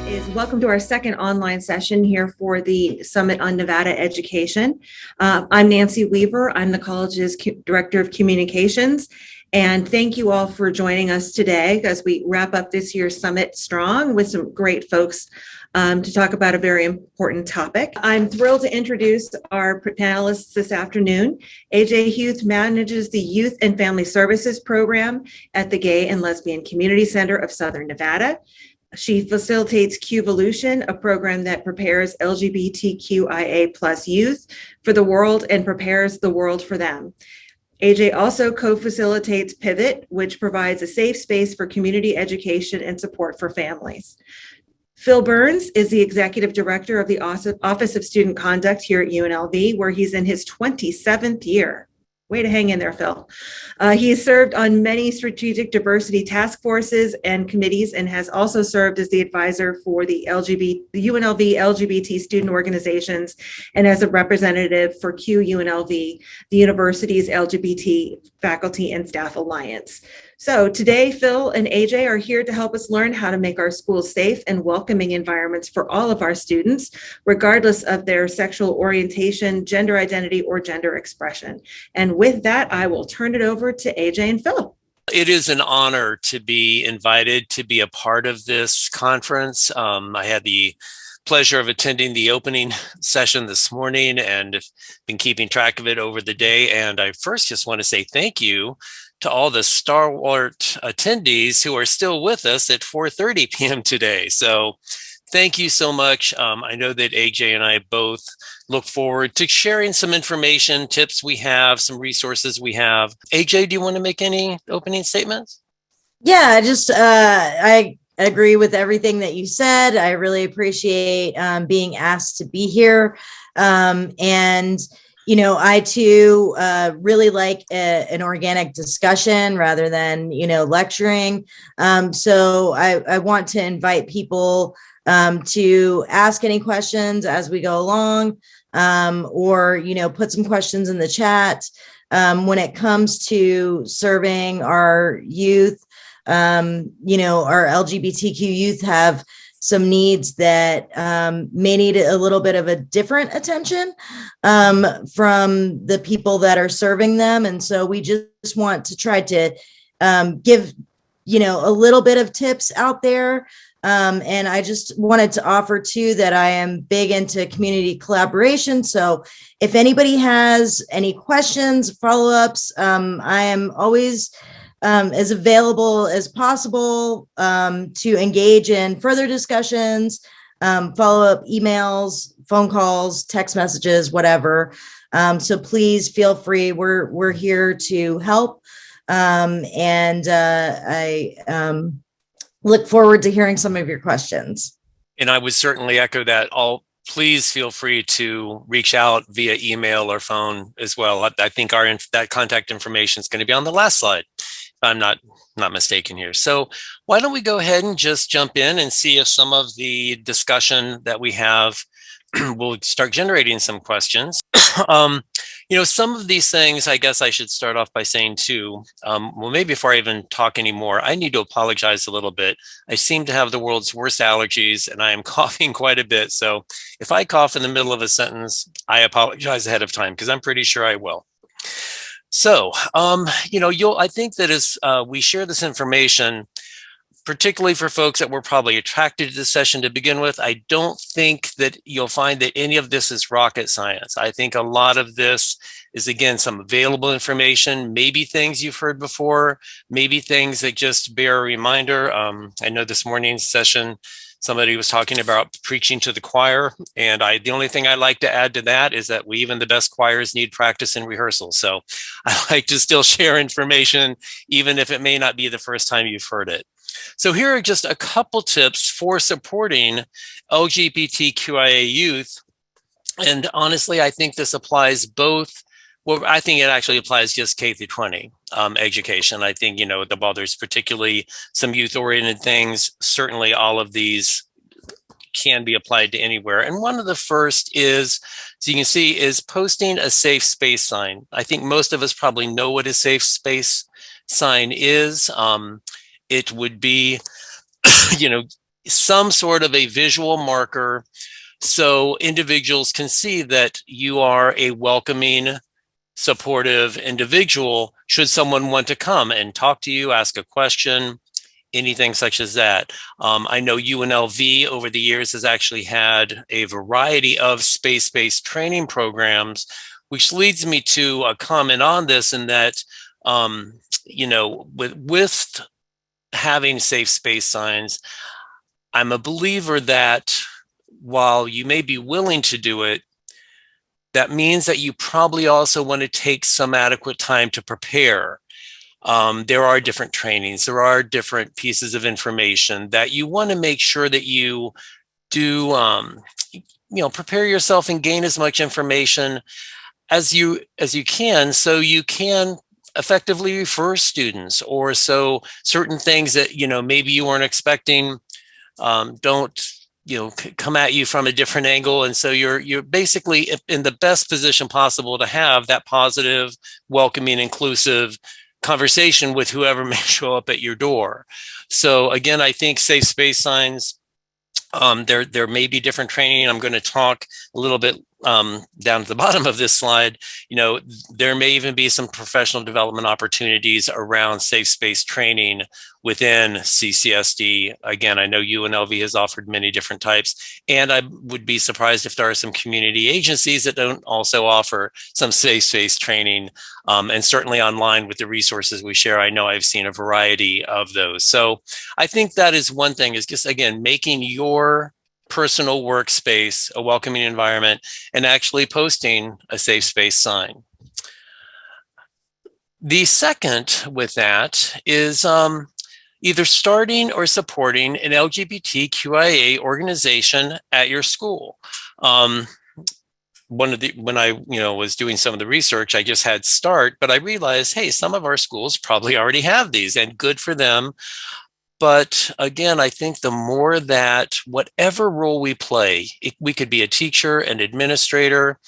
Welcome to our second online session here for the Summit on Nevada Education. I'm Nancy Weaver. I'm the college's Director of Communications. And thank you all for joining us today as we wrap up this year's Summit strong with some great folks to talk about a very important topic. I'm thrilled to introduce our panelists this afternoon. AJ Huth manages the Youth and Family Services Program at the Gay and Lesbian Community Center of Southern Nevada. She facilitates Qvolution, a program that prepares LGBTQIA plus youth for the world and prepares the world for them. AJ also co-facilitates Pivot, which provides a safe space for community education and support for families. Phil Burns is the Executive Director of the Office of Student Conduct here at UNLV, where he's in his 27th year. Way to hang in there, Phil. He has served on many strategic diversity task forces and committees and has also served as the advisor for the UNLV LGBT student organizations and as a representative for UNLV, the university's LGBT faculty and staff alliance. So today, Phil and AJ are here to help us learn how to make our schools safe and welcoming environments for all of our students, regardless of their sexual orientation, gender identity, or gender expression. And with that, I will turn it over to AJ and Phil. It is an honor to be invited to be a part of this conference. I had the pleasure of attending the opening session this morning and have been keeping track of it over the day. And I first just want to say thank you to all the stalwart attendees who are still with us at 4:30 p.m. today. So thank you so much. I know that AJ and I both look forward to sharing some information, tips we have, some resources we have. AJ, do you want to make any opening statements? Yeah, I agree with everything that you said. I really appreciate being asked to be here. I too really like an organic discussion rather than, lecturing. So I want to invite people to ask any questions as we go along, or, put some questions in the chat. When it comes to serving our youth, our LGBTQ youth have some needs that may need a little bit of a different attention from the people that are serving them. And so we just want to try to give, a little bit of tips out there. And I just wanted to offer too that I am big into community collaboration. So if anybody has any questions, follow-ups, I am always as available as possible to engage in further discussions, follow-up emails, phone calls, text messages, whatever. So please feel free. We're here to help. I look forward to hearing some of your questions. And I would certainly echo that. Please feel free to reach out via email or phone as well. I think that contact information is going to be on the last slide. I'm not mistaken here. So why don't we go ahead and just jump in and see if some of the discussion that we have will start generating some questions. Some of these things, I guess I should start off by saying too, maybe before I even talk anymore, I need to apologize a little bit. I seem to have the world's worst allergies and I am coughing quite a bit. So if I cough in the middle of a sentence, I apologize ahead of time because I'm pretty sure I will. So, I think that as we share this information, particularly for folks that were probably attracted to this session to begin with, I don't think that you'll find that any of this is rocket science. I think a lot of this is, again, some available information, maybe things you've heard before, maybe things that just bear a reminder. I know this morning's session, somebody was talking about preaching to the choir. And the only thing I like to add to that is that even the best choirs need practice and rehearsal. So I like to still share information, even if it may not be the first time you've heard it. So here are just a couple tips for supporting LGBTQIA youth. And honestly, I think this applies both. Well, I think it actually applies just K through 20 education. I think, while there's particularly some youth-oriented things, certainly all of these can be applied to anywhere. And one of the first is, as you can see, is posting a safe space sign. I think most of us probably know what a safe space sign is. It would be, some sort of a visual marker so individuals can see that you are a welcoming, supportive individual should someone want to come and talk to you, ask a question, anything such as that. I know UNLV over the years has actually had a variety of space-based training programs, which leads me to a comment on this, in that, with having safe space signs, I'm a believer that while you may be willing to do it, that means that you probably also want to take some adequate time to prepare. There are different trainings, there are different pieces of information that you want to make sure that you do, prepare yourself and gain as much information as you can, so you can effectively refer students, or so certain things that maybe you weren't expecting don't come at you from a different angle, and so you're basically in the best position possible to have that positive, welcoming, inclusive conversation with whoever may show up at your door. So again, I think safe space signs, there may be different training. I'm going to talk a little bit down at the bottom of this slide. There may even be some professional development opportunities around safe space training within CCSD. Again, I know UNLV has offered many different types, and I would be surprised if there are some community agencies that don't also offer some safe space training. And certainly online with the resources we share, I know I've seen a variety of those. So I think that is one thing, is just, again, making your personal workspace a welcoming environment and actually posting a safe space sign. The second with that is either starting or supporting an LGBTQIA organization at your school. When I was doing some of the research, I just had START, but I realized, hey, some of our schools probably already have these, and good for them. But again, I think the more that whatever role we play, we could be a teacher, an administrator,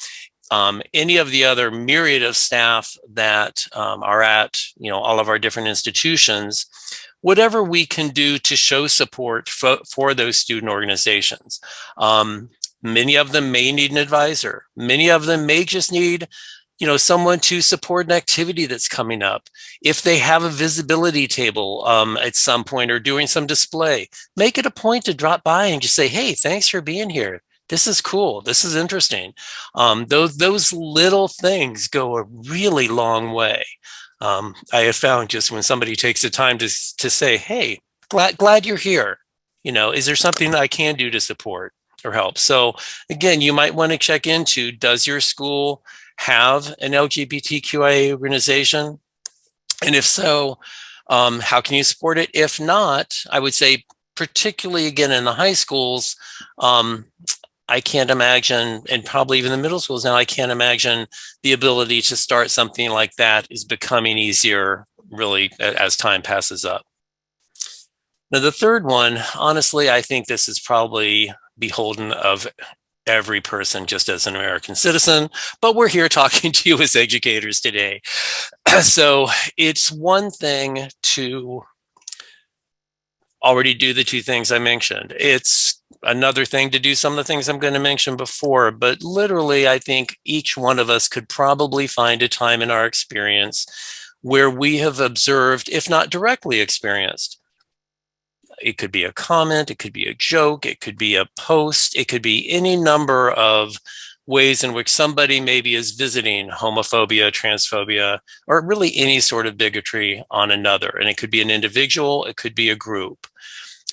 any of the other myriad of staff that are at all of our different institutions, whatever we can do to show support for those student organizations. Many of them may need an advisor. Many of them may just need someone to support an activity that's coming up. If they have a visibility table at some point or doing some display, make it a point to drop by and just say, hey, thanks for being here. This is cool. This is interesting. Those little things go a really long way. I have found just when somebody takes the time to say, hey, glad you're here. Is there something that I can do to support or help? So again, you might want to check into, does your school have an LGBTQIA organization? And if so, how can you support it? If not, I would say, particularly again in the high schools, I can't imagine, and probably even the middle schools now, I can't imagine the ability to start something like that is becoming easier really as time passes up. Now, the third one, honestly, I think this is probably beholden of every person just as an American citizen, but we're here talking to you as educators today. So it's one thing to already do the two things I mentioned. It's another thing to do some of the things I'm going to mention before, but literally, I think each one of us could probably find a time in our experience where we have observed, if not directly experienced. It could be a comment, it could be a joke, it could be a post, it could be any number of ways in which somebody maybe is visiting homophobia, transphobia, or really any sort of bigotry on another. And it could be an individual, it could be a group.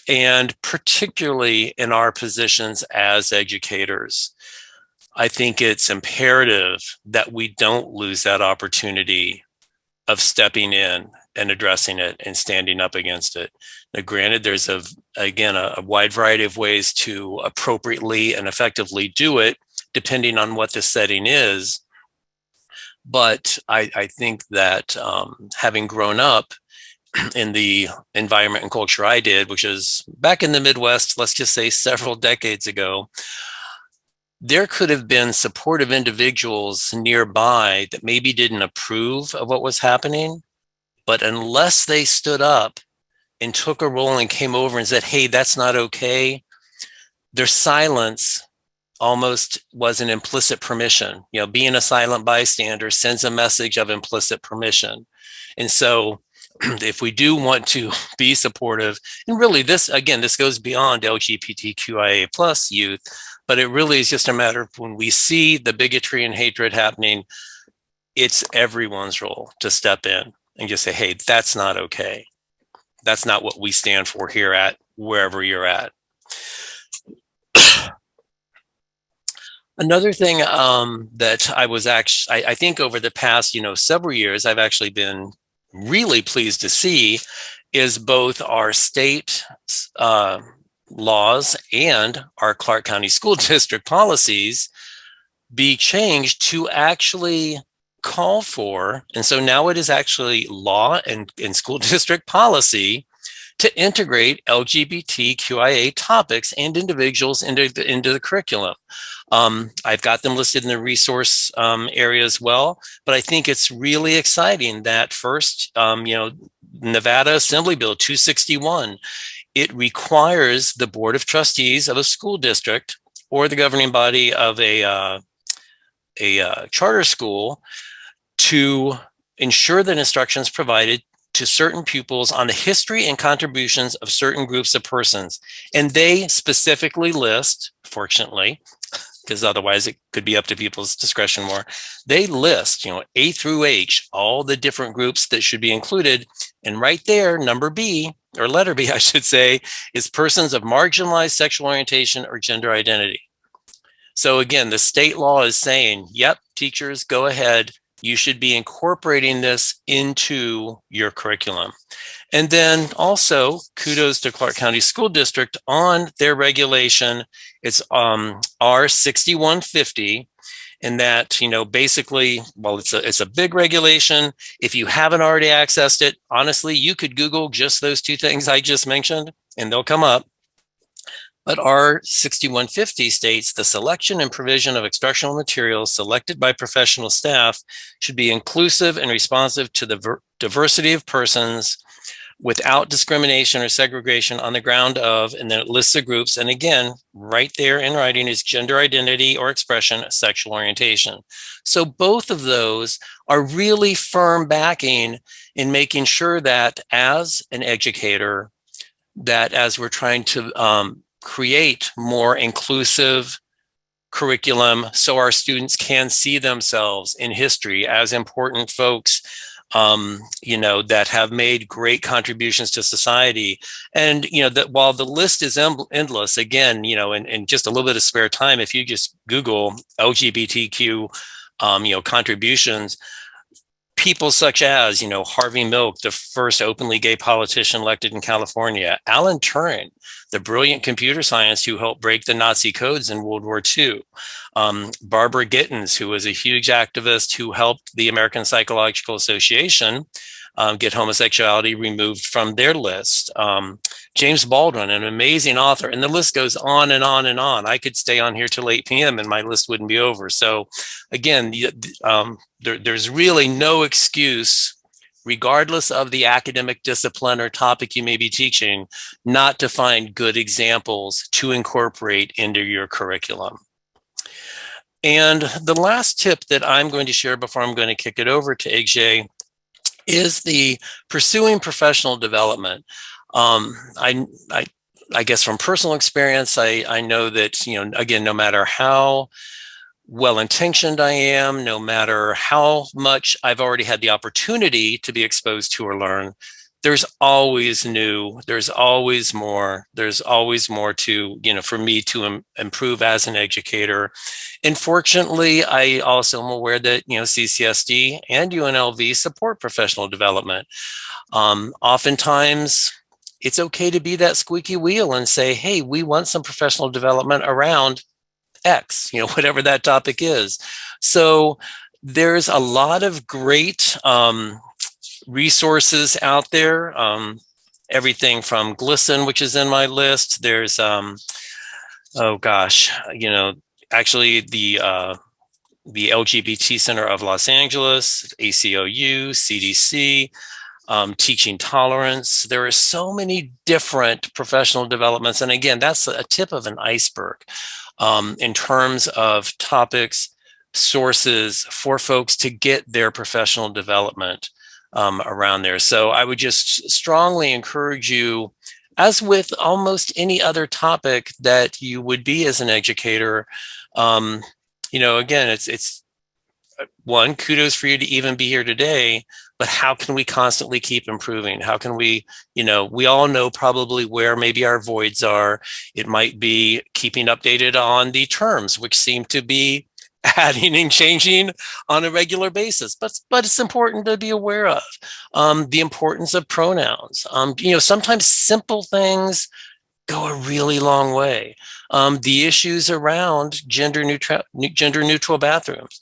And particularly in our positions as educators, I think it's imperative that we don't lose that opportunity of stepping in and addressing it and standing up against it. Now, granted, there's a wide variety of ways to appropriately and effectively do it, depending on what the setting is. But I think that having grown up in the environment and culture I did, which is back in the Midwest, let's just say several decades ago, there could have been supportive individuals nearby that maybe didn't approve of what was happening, but unless they stood up and took a role and came over and said, hey, that's not okay, their silence almost was an implicit permission. Being a silent bystander sends a message of implicit permission. And so if we do want to be supportive, and really this goes beyond LGBTQIA plus youth, but it really is just a matter of when we see the bigotry and hatred happening, it's everyone's role to step in and just say, hey, that's not okay. That's not what we stand for here at wherever you're at. Another thing that I think over the past, several years, I've actually been really pleased to see is both our state laws and our Clark County School District policies be changed to actually call for, and so now it is actually law and school district policy to integrate LGBTQIA topics and individuals into the curriculum. I've got them listed in the resource area as well, but I think it's really exciting that first, Nevada Assembly Bill 261, it requires the Board of Trustees of a school district or the governing body of a charter school to ensure that instruction is provided to certain pupils on the history and contributions of certain groups of persons. And they specifically list, fortunately, because otherwise it could be up to people's discretion more, they list, A through H, all the different groups that should be included. And right there, number B, or letter B, I should say, is persons of marginalized sexual orientation or gender identity. So again, the state law is saying, yep, teachers, go ahead. You should be incorporating this into your curriculum. And then also kudos to Clark County School District on their regulation. It's R6150. And that, basically, well, it's a big regulation. If you haven't already accessed it, honestly, you could Google just those two things I just mentioned and they'll come up. But R6150 states the selection and provision of instructional materials selected by professional staff should be inclusive and responsive to the diversity of persons without discrimination or segregation on the ground of, and then it lists the groups. And again, right there in writing is gender identity or expression, sexual orientation. So both of those are really firm backing in making sure that as an educator, that as we're trying to create more inclusive curriculum so our students can see themselves in history as important folks, that have made great contributions to society. And, that while the list is endless, again, in just a little bit of spare time, if you just Google LGBTQ, contributions, people such as, Harvey Milk, the first openly gay politician elected in California, Alan Turing, the brilliant computer scientist who helped break the Nazi codes in World War II, Barbara Gittins, who was a huge activist who helped the American Psychological Association get homosexuality removed from their list. James Baldwin, an amazing author, and the list goes on and on and on. I could stay on here till 8 p.m. and my list wouldn't be over. So again, there's really no excuse, regardless of the academic discipline or topic you may be teaching, not to find good examples to incorporate into your curriculum. And the last tip that I'm going to share before I'm going to kick it over to AJ is the pursuing professional development. I guess from personal experience, I know that, again, no matter how well-intentioned I am, no matter how much I've already had the opportunity to be exposed to or learn, there's always new, there's always more to, for me to improve as an educator. And fortunately, I also am aware that, CCSD and UNLV support professional development. Oftentimes, it's okay to be that squeaky wheel and say, hey, we want some professional development around X, whatever that topic is. So there's a lot of great resources out there. Everything from GLSEN, which is in my list. There's, actually the LGBT Center of Los Angeles, ACLU, CDC. teaching tolerance. There are so many different professional developments. And again, that's a tip of an iceberg in terms of topics, sources for folks to get their professional development around there. So I would just strongly encourage you, as with almost any other topic that you would be as an educator, again, it's one, kudos for you to even be here today, but how can we constantly keep improving? How can we, we all know probably where maybe our voids are. It might be keeping updated on the terms, which seem to be adding and changing on a regular basis, but it's important to be aware of the importance of pronouns. Sometimes simple things go a really long way. The issues around gender neutral bathrooms.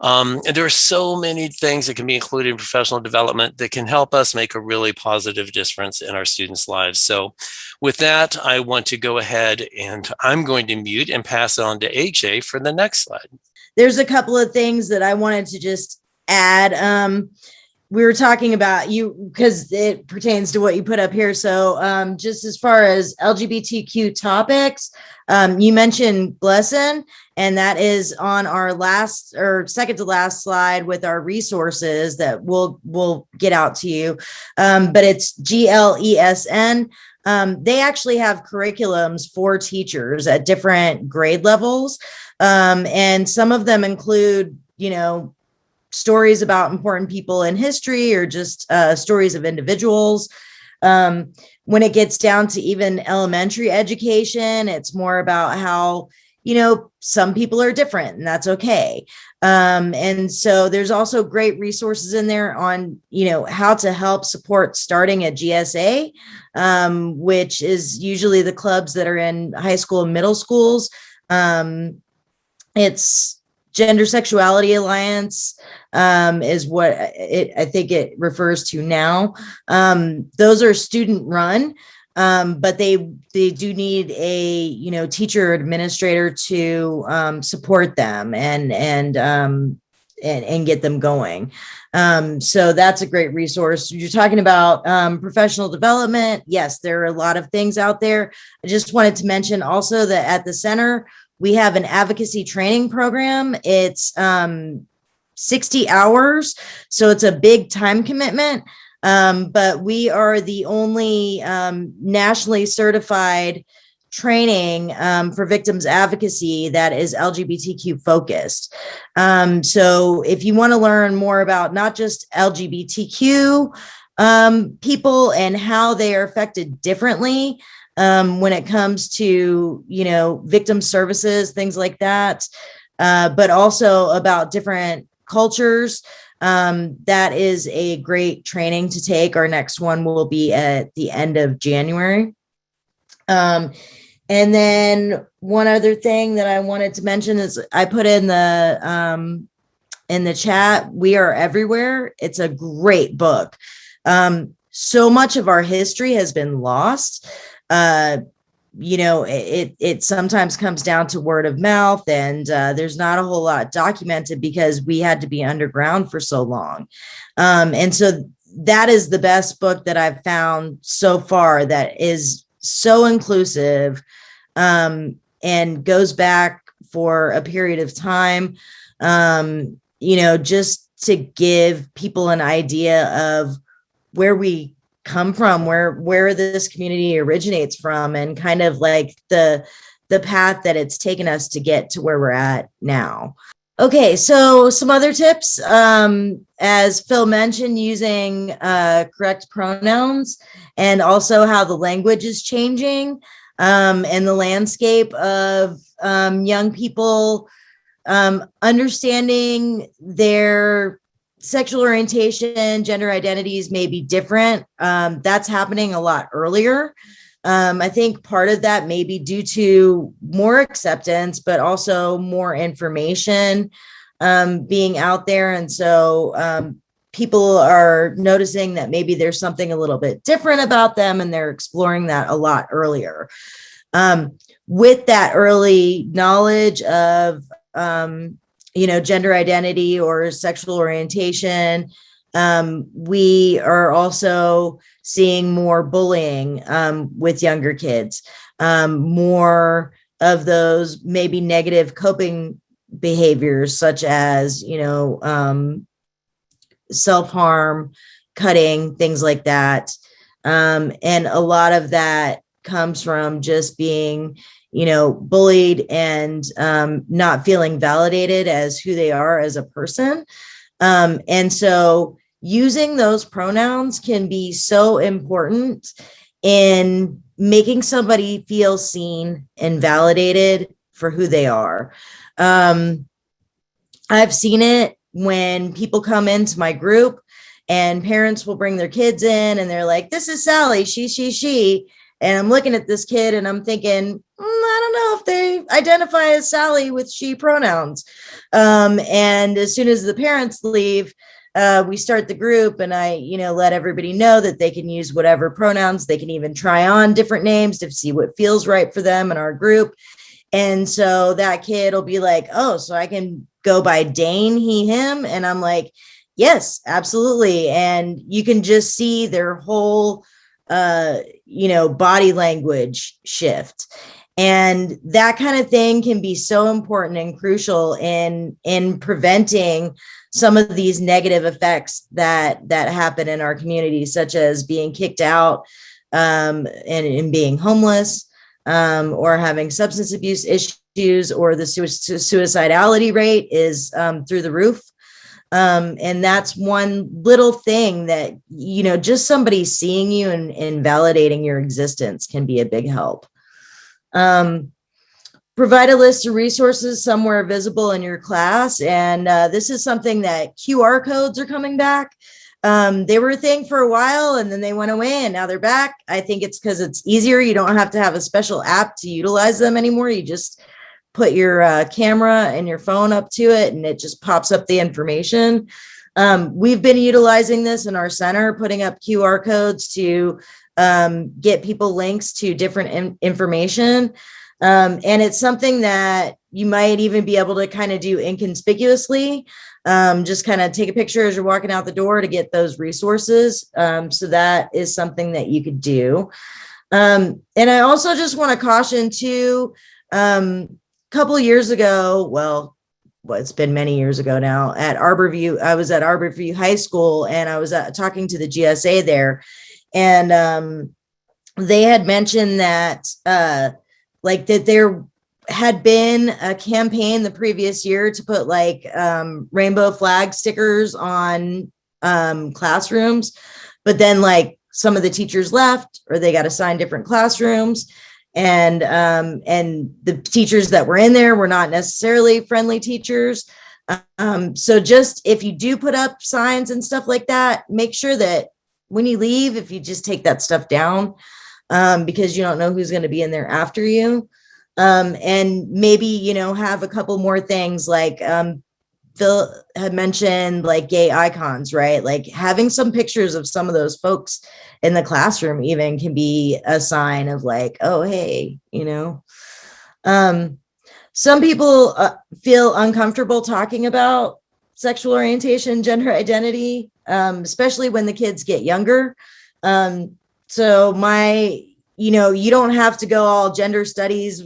And there are so many things that can be included in professional development that can help us make a really positive difference in our students' lives. So with that, I want to go ahead and I'm going to mute and pass it on to AJ for the next slide. There's a couple of things that I wanted to just add. We were talking about you because it pertains to what you put up here. So just as far as LGBTQ topics, you mentioned Blessin, and that is on our last or second to last slide with our resources that we'll get out to you. But it's GLESN. They actually have curriculums for teachers at different grade levels. And some of them include, stories about important people in history or just stories of individuals. When it gets down to even elementary education, it's more about how, some people are different and that's okay. And so there's also great resources in there on, how to help support starting a GSA, which is usually the clubs that are in high school and middle schools. It's Gender Sexuality Alliance is what I think it refers to now. Those are student run, but they do need a teacher or administrator to support them and get them going. So that's a great resource. You're talking about professional development. Yes, there are a lot of things out there. I just wanted to mention also that at the center, we have an advocacy training program. It's 60 hours, so it's a big time commitment. But we are the only nationally certified training for victims advocacy that is LGBTQ focused. So if you want to learn more about not just LGBTQ people and how they are affected differently, when it comes to, victim services, things like that, but also about different cultures. That is a great training to take. Our next one will be at the end of January. And then one other thing that I wanted to mention is I put in the chat, We Are Everywhere. It's a great book. So much of our history has been lost. It sometimes comes down to word of mouth, and there's not a whole lot documented because we had to be underground for so long. And so that is the best book that I've found so far that is so inclusive and goes back for a period of time, just to give people an idea of where we come from, where this community originates from, and kind of like the path that it's taken us to get to where we're at now. Okay, so some other tips, as Phil mentioned, using correct pronouns, and also how the language is changing, and the landscape of young people understanding their sexual orientation, gender identities may be different. That's happening a lot earlier. I think part of that may be due to more acceptance, but also more information being out there. And so people are noticing that maybe there's something a little bit different about them, and they're exploring that a lot earlier. With that early knowledge of gender identity or sexual orientation, We are also seeing more bullying with younger kids, more of those maybe negative coping behaviors, such as, self-harm, cutting, things like that. And a lot of that comes from just being, bullied and not feeling validated as who they are as a person. And so using those pronouns can be so important in making somebody feel seen and validated for who they are. I've seen it when people come into my group and parents will bring their kids in and they're like, this is Sally, she. And I'm looking at this kid and I'm thinking, I don't know if they identify as Sally with she pronouns. And as soon as the parents leave, we start the group and I, let everybody know that they can use whatever pronouns. They can even try on different names to see what feels right for them in our group. And so that kid will be like, oh, so I can go by Dane, he, him. And I'm like, yes, absolutely. And you can just see their whole, body language shift. And that kind of thing can be so important and crucial in preventing some of these negative effects that happen in our community, such as being kicked out and being homeless, or having substance abuse issues, or the suicidality rate is through the roof. And that's one little thing that, just somebody seeing you and validating your existence can be a big help. Provide a list of resources somewhere visible in your class. And this is something that QR codes are coming back. They were a thing for a while and then they went away and now they're back. I think it's because it's easier. You don't have to have a special app to utilize them anymore. You just put your camera and your phone up to it and it just pops up the information. We've been utilizing this in our center, putting up QR codes to get people links to different information. And it's something that you might even be able to kind of do inconspicuously. Just kind of take a picture as you're walking out the door to get those resources. So that is something that you could do. And I also just want to caution too, couple of years ago, well, it's been many years ago now, at Arborview, I was at Arborview High School and I was talking to the GSA there. And they had mentioned that that there had been a campaign the previous year to put rainbow flag stickers on classrooms, but then some of the teachers left or they got assigned different classrooms. And the teachers that were in there were not necessarily friendly teachers. So just if you do put up signs and stuff like that, make sure that when you leave, if you just take that stuff down, because you don't know who's going to be in there after you. And maybe, have a couple more things Phil had mentioned, gay icons, right? Having some pictures of some of those folks in the classroom even can be a sign of oh, hey, some people feel uncomfortable talking about sexual orientation, gender identity, especially when the kids get younger. So you don't have to go all gender studies,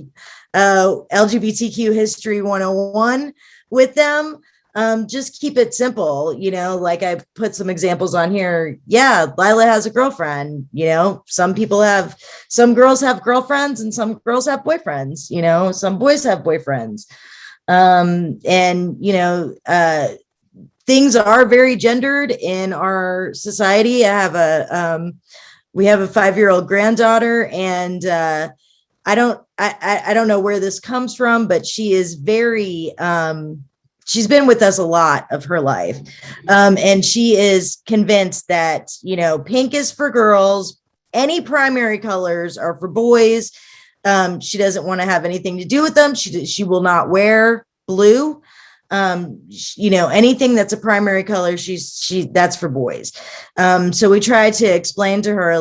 LGBTQ history 101 with them. Just keep it simple, I put some examples on here. Yeah, Lila has a girlfriend, some girls have girlfriends and some girls have boyfriends, some boys have boyfriends. Things are very gendered in our society. We have a 5-year-old granddaughter and, I don't know where this comes from, but she is very, she's been with us a lot of her life. And she is convinced that, pink is for girls. Any primary colors are for boys. She doesn't want to have anything to do with them. She will not wear blue. Anything that's a primary color, that's for boys. So we try to explain to her,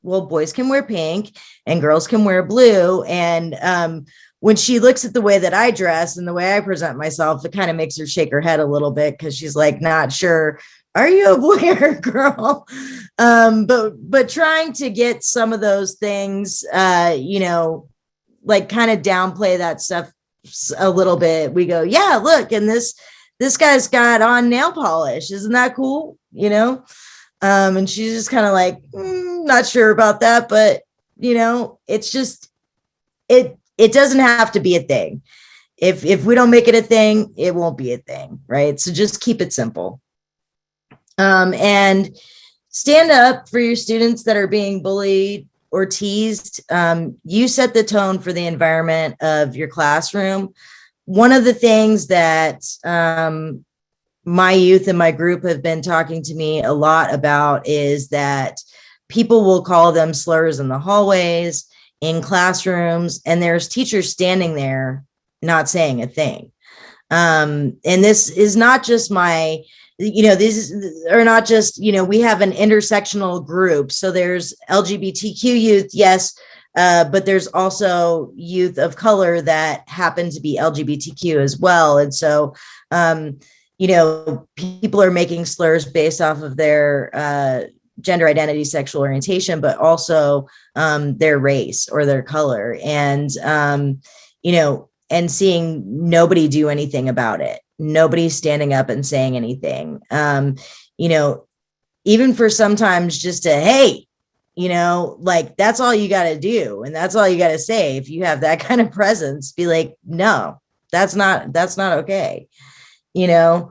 well, boys can wear pink and girls can wear blue. And when she looks at the way that I dress and the way I present myself, it kind of makes her shake her head a little bit because she's like, not sure, are you a boy or a girl? But trying to get some of those things, like kind of downplay that stuff a little bit. We go, yeah, look, and this guy's got on nail polish. Isn't that cool? And she's just kind of like, not sure about that, but it's just, it doesn't have to be a thing. If we don't make it a thing, it won't be a thing. Right. So just keep it simple. And stand up for your students that are being bullied or teased. You set the tone for the environment of your classroom. One of the things that my youth and my group have been talking to me a lot about is that people will call them slurs in the hallways, in classrooms, and there's teachers standing there not saying a thing. And this is not just these are not just, we have an intersectional group. So there's LGBTQ youth, yes, but there's also youth of color that happen to be LGBTQ as well. And so, people are making slurs based off of their gender identity, sexual orientation, but also their race or their color. And, and seeing nobody do anything about it. Nobody's standing up and saying anything. Even for sometimes just hey, like that's all you got to do. And that's all you got to say. If you have that kind of presence, be like, no, that's not okay. And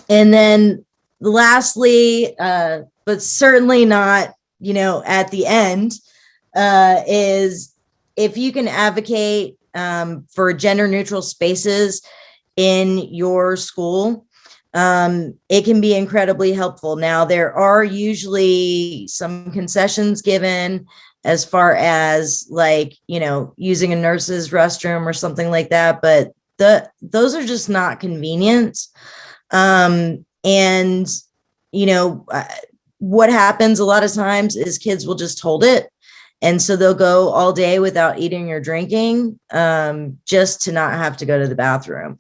then lastly, but certainly not, at the end, is if you can advocate for gender neutral spaces in your school, it can be incredibly helpful. Now, there are usually some concessions given as far as using a nurse's restroom or something like that, but those are just not convenient. What happens a lot of times is kids will just hold it. And so they'll go all day without eating or drinking, just to not have to go to the bathroom,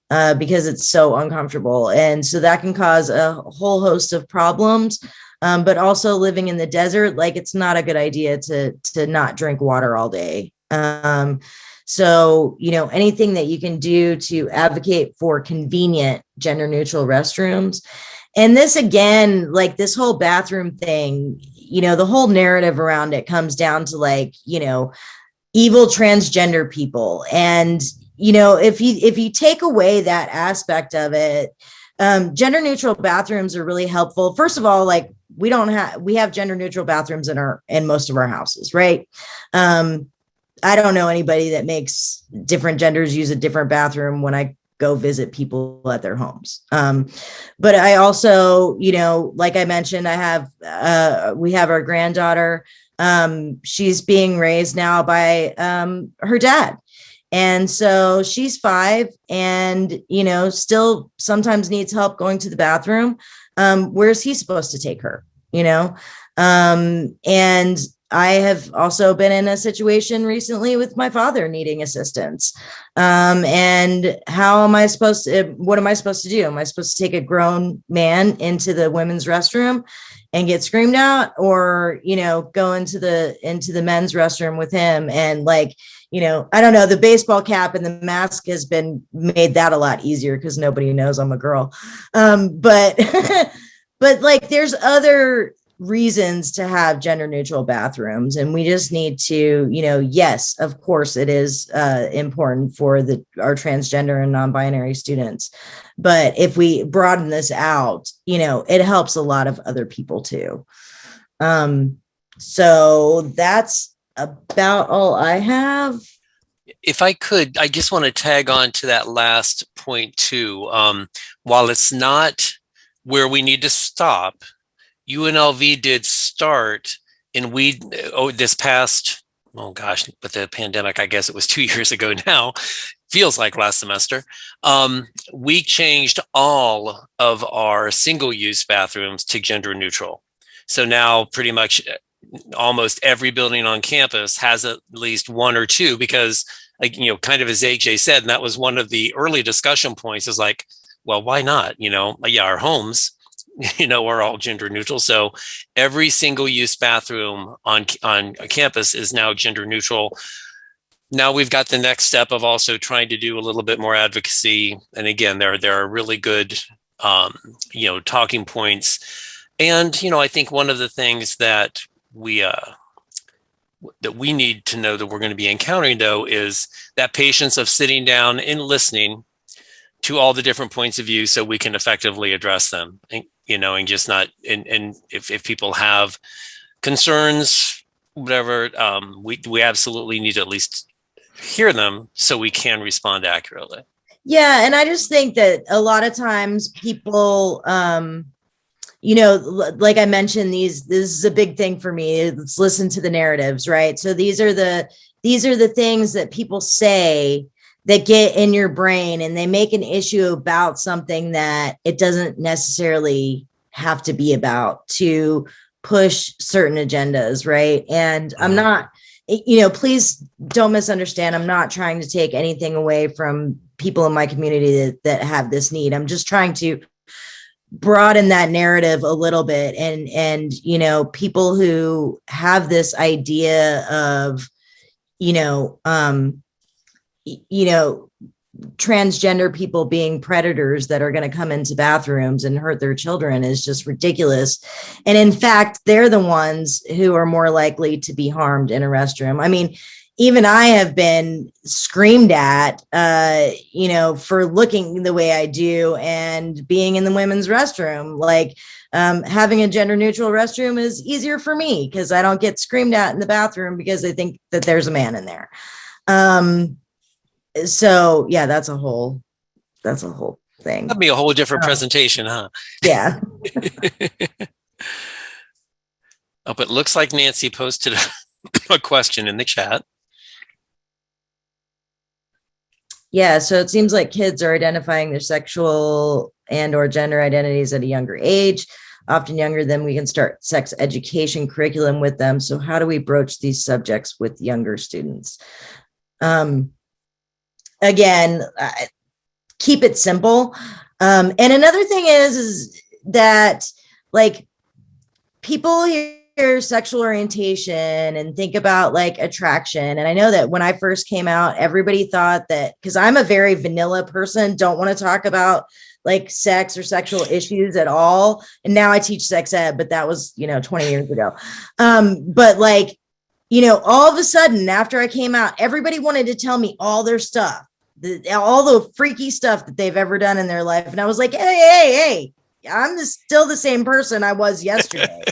because it's so uncomfortable. And so that can cause a whole host of problems. But also living in the desert, it's not a good idea to not drink water all day. So, anything that you can do to advocate for convenient gender neutral restrooms. And this, again, this whole bathroom thing, the whole narrative around it comes down to evil transgender people. And, if you take away that aspect of it, gender neutral bathrooms are really helpful. First of all, we have gender neutral bathrooms in most of our houses, right? I don't know anybody that makes different genders use a different bathroom when I go visit people at their homes. But I also, like I mentioned, we have our granddaughter. She's being raised now by her dad. And so she's 5 and, still sometimes needs help going to the bathroom. Where's he supposed to take her, and I have also been in a situation recently with my father needing assistance. And what am I supposed to do? Am I supposed to take a grown man into the women's restroom and get screamed at, or, go into the men's restroom with him? And I don't know, the baseball cap and the mask has been made that a lot easier because nobody knows I'm a girl. But there's other reasons to have gender neutral bathrooms, and we just need to, yes, of course it is important for our transgender and non-binary students, but if we broaden this out, it helps a lot of other people too. So that's about all I have. If I could, I just want to tag on to that last point too. While it's not where we need to stop, UNLV did start, and this past, with the pandemic, I guess it was 2 years ago now, feels like last semester, we changed all of our single-use bathrooms to gender neutral. So now pretty much almost every building on campus has at least one or two, because like, kind of as AJ said, and that was one of the early discussion points, is like, well, why not? Yeah, our homes, are all gender neutral. So every single use bathroom on a campus is now gender neutral. Now we've got the next step of also trying to do a little bit more advocacy. And again, there are really good, talking points. And, I think one of the things that we need to know that we're going to be encountering, though, is that patience of sitting down and listening to all the different points of view so we can effectively address them, and just not, and if people have concerns, whatever, we absolutely need to at least hear them so we can respond accurately. Yeah. And I just think that a lot of times people, like I mentioned, this is a big thing for me. Let's listen to the narratives, right? So these are the things that people say that get in your brain, and they make an issue about something that it doesn't necessarily have to be about to push certain agendas, right? And I'm not, please don't misunderstand. I'm not trying to take anything away from people in my community that have this need. I'm just trying to broaden that narrative a little bit, and people who have this idea of transgender people being predators that are going to come into bathrooms and hurt their children is just ridiculous. And in fact, they're the ones who are more likely to be harmed in a restroom. I mean, even I have been screamed at, for looking the way I do and being in the women's restroom. Like, having a gender neutral restroom is easier for me because I don't get screamed at in the bathroom because they think that there's a man in there. So yeah, that's a whole thing. That'd be a whole different presentation, huh? Yeah. Oh, but it looks like Nancy posted a question in the chat. Yeah, so it seems like kids are identifying their sexual and or gender identities at a younger age, often younger than we can start sex education curriculum with them. So how do we broach these subjects with younger students? Again, keep it simple. And another thing is that, like, people hear sexual orientation and think about like attraction. And I know that when I first came out, everybody thought that, because I'm a very vanilla person, don't want to talk about like sex or sexual issues at all. And now I teach sex ed, but that was, 20 years ago. But like, all of a sudden after I came out, everybody wanted to tell me all their stuff, all the freaky stuff that they've ever done in their life. And I was like, hey, I'm still the same person I was yesterday.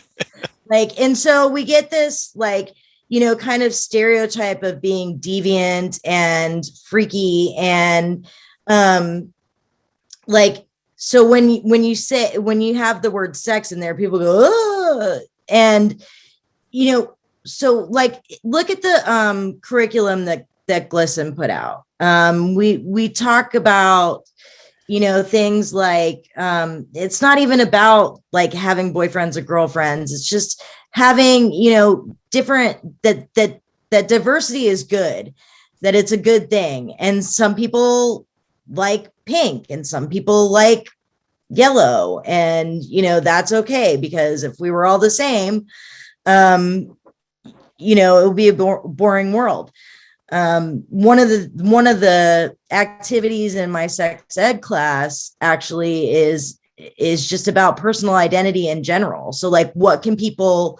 Like, and so we get this like, kind of stereotype of being deviant and freaky. And like, so when you have the word sex in there, people go, oh, and, so like, look at the curriculum that GLSEN put out. We talk about, things like, it's not even about like having boyfriends or girlfriends. It's just having, different, that diversity is good, that it's a good thing. And some people like pink and some people like yellow, and, that's okay, because if we were all the same, it would be a boring world. One of the activities in my sex ed class actually is just about personal identity in general. So like, what can people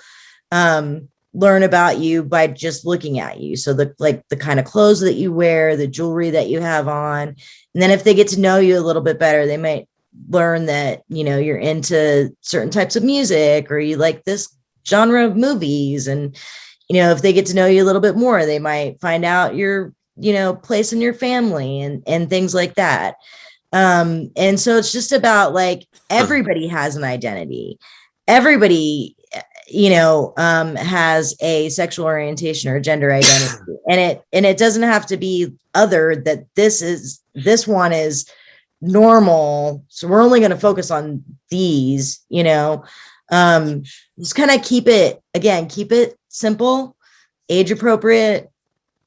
learn about you by just looking at you? So the kind of clothes that you wear, the jewelry that you have on. And then if they get to know you a little bit better, they might learn that, you're into certain types of music, or you like this genre of movies. And if they get to know you a little bit more, they might find out your, place in your family and things like that. And so it's just about like, everybody has an identity. Everybody, has a sexual orientation or gender identity, and it doesn't have to be other, that this one is normal. So we're only going to focus on these, just kind of keep it simple, age appropriate,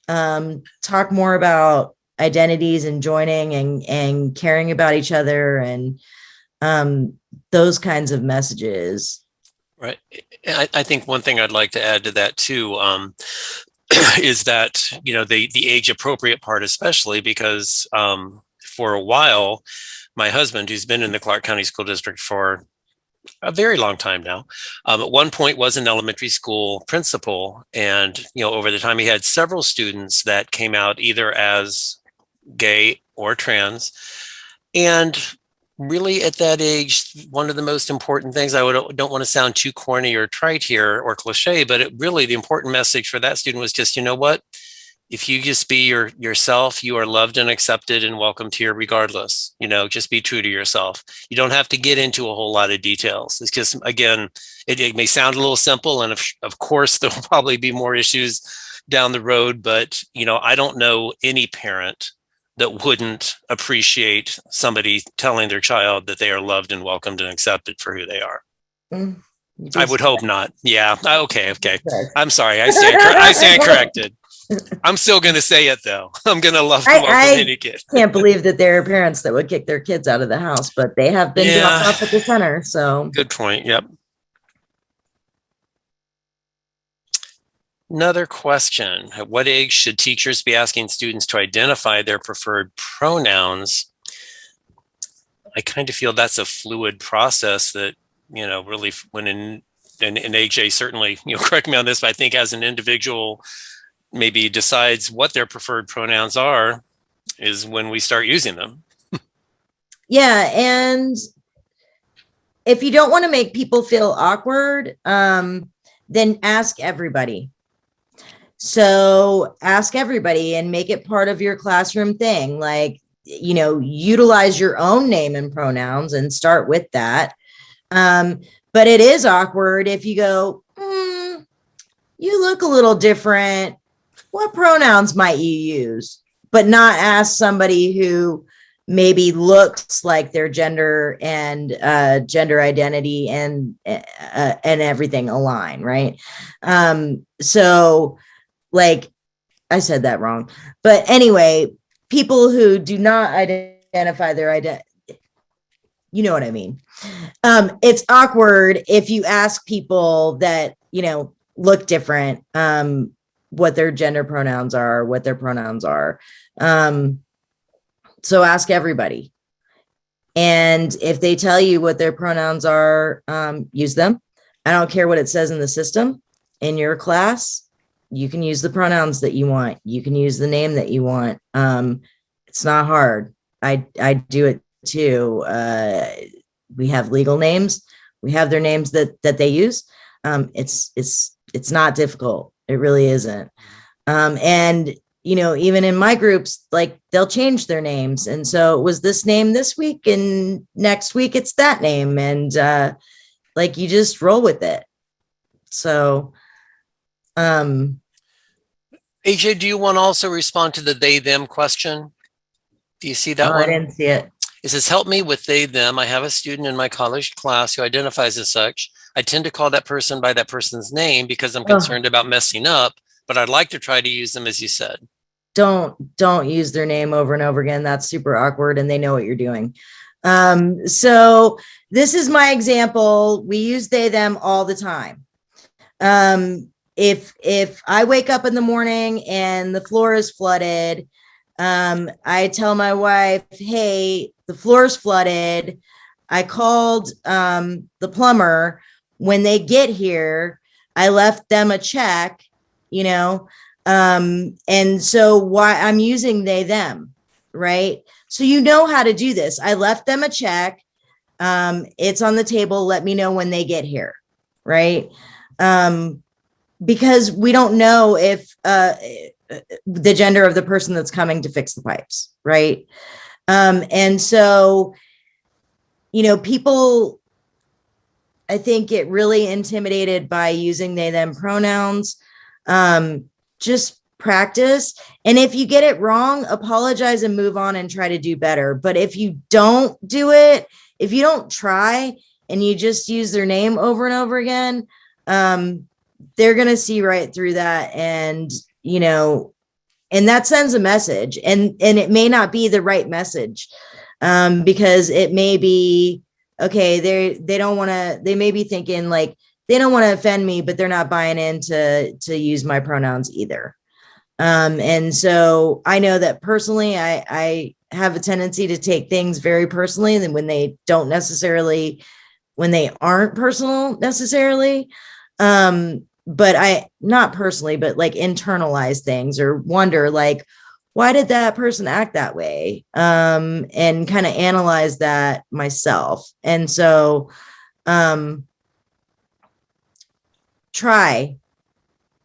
talk more about identities and joining and caring about each other and those kinds of messages. Right. I think one thing I'd like to add to that too, is that, the age appropriate part, especially because for a while, my husband, who's been in the Clark County School District for a very long time now, at one point was an elementary school principal. And, over the time he had several students that came out either as gay or trans. And really at that age, one of the most important things, don't want to sound too corny or trite here or cliche, but the important message for that student was just, you know what? If you just be yourself, you are loved and accepted and welcomed here regardless. Just be true to yourself. You don't have to get into a whole lot of details. It's just, again, it may sound a little simple. And of course, there'll probably be more issues down the road. But, I don't know any parent that wouldn't appreciate somebody telling their child that they are loved and welcomed and accepted for who they are. I would hope not. Yeah. Okay. I'm sorry. I stand corrected. I'm still going to say it though. I'm going to love and welcome any kid. I can't believe that there are parents that would kick their kids out of the house, but they have been dropped off at the center. So good point. Yep. Another question. At what age should teachers be asking students to identify their preferred pronouns? I kind of feel that's a fluid process that, really when and AJ certainly, correct me on this, but I think as an individual maybe decides what their preferred pronouns are is when we start using them. Yeah. And if you don't want to make people feel awkward, then ask everybody. So ask everybody and make it part of your classroom thing. Like, utilize your own name and pronouns and start with that. But it is awkward if you go, you look a little different. What pronouns might you use? But not ask somebody who maybe looks like their gender and gender identity and everything align, right? So like I said that wrong. But anyway, people who do not identify their identity, you know what I mean? It's awkward if you ask people that, look different, what their gender pronouns are, what their pronouns are. So ask everybody. And if they tell you what their pronouns are, use them. I don't care what it says in the system. In your class, you can use the pronouns that you want. You can use the name that you want. It's not hard. I do it too. We have legal names. We have their names that they use. It's not difficult. It really isn't. And, even in my groups, like they'll change their names. And so it was this name this week and next week it's that name. And like you just roll with it. So, AJ, do you want to also respond to the they, them question? Do you see that one? I didn't see it. It says, help me with they, them. I have a student in my college class who identifies as such. I tend to call that person by that person's name because I'm concerned about messing up, but I'd like to try to use them as you said. Don't use their name over and over again. That's super awkward and they know what you're doing. So this is my example. We use they, them all the time. If I wake up in the morning and the floor is flooded, I tell my wife, hey, the floor's flooded. I called the plumber. When they get here, I left them a check, and so why I'm using they, them, right? So you know how to do this. I left them a check. It's on the table. Let me know when they get here, right? Because we don't know if the gender of the person that's coming to fix the pipes, right? And so, people, I think, get really intimidated by using they, them pronouns. Just practice. And if you get it wrong, apologize and move on and try to do better. But if you don't do it, if you don't try, and you just use their name over and over again, they're going to see right through that. And, and that sends a message, and it may not be the right message, because it may be, okay, they may be thinking like, they don't want to offend me, but they're not buying in to use my pronouns either. And so I know that personally, I have a tendency to take things very personally, and when they aren't personal necessarily. But not personally, but like internalize things or wonder like, why did that person act that way? And kind of analyze that myself. And so,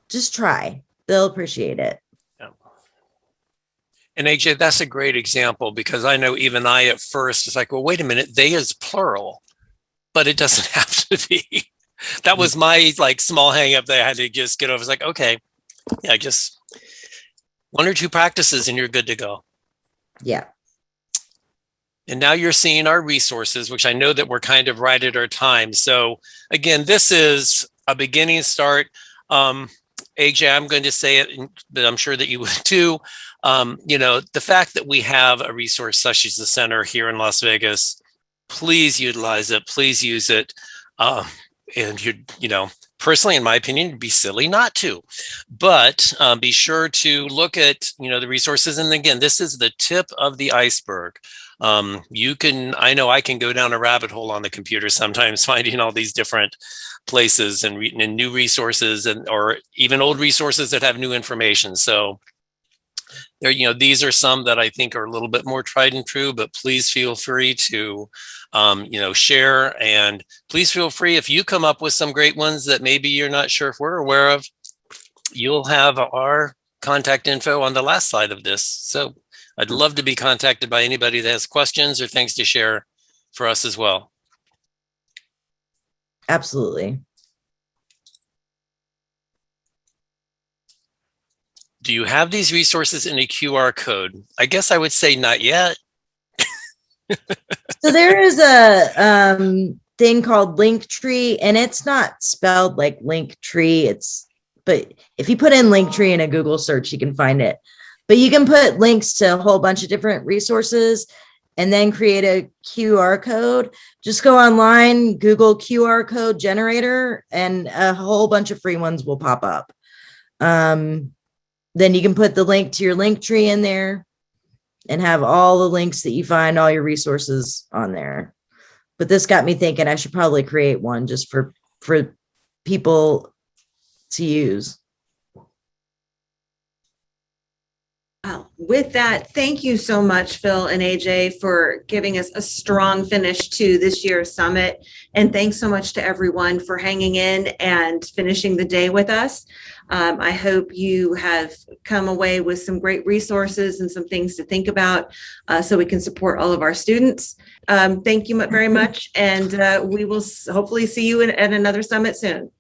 just try, they'll appreciate it. Yeah. And AJ, that's a great example, because I know even I at first was like, well, wait a minute, they is plural, but it doesn't have to be. That was my like small hang up that I had to just get over. It's like, okay, yeah, just 1 or 2 practices and you're good to go. Yeah. And now you're seeing our resources, which I know that we're kind of right at our time. So again, this is a beginning start. AJ, I'm going to say it, but I'm sure that you would too. The fact that we have a resource such as the center here in Las Vegas, please utilize it, please use it. And personally, in my opinion, it'd be silly not to, but be sure to look at, the resources. And again, this is the tip of the iceberg. I know I can go down a rabbit hole on the computer sometimes, finding all these different places and new resources, or even old resources that have new information. So there, these are some that I think are a little bit more tried and true, but please feel free to, share, and please feel free if you come up with some great ones that maybe you're not sure if we're aware of, you'll have our contact info on the last slide of this. So I'd love to be contacted by anybody that has questions or things to share for us as well. Absolutely. Do you have these resources in a QR code? I guess I would say not yet. So there is a thing called Linktree, and it's not spelled like Linktree. But if you put in Linktree in a Google search, you can find it. But you can put links to a whole bunch of different resources and then create a QR code. Just go online, Google QR code generator, and a whole bunch of free ones will pop up. Then you can put the link to your Linktree in there and have all the links that you find, all your resources on there. But this got me thinking I should probably create one just for people to use. Wow. With that, thank you so much, Phil and AJ, for giving us a strong finish to this year's summit. And thanks so much to everyone for hanging in and finishing the day with us. I hope you have come away with some great resources and some things to think about, so we can support all of our students. Thank you very much. And we will hopefully see you at another summit soon.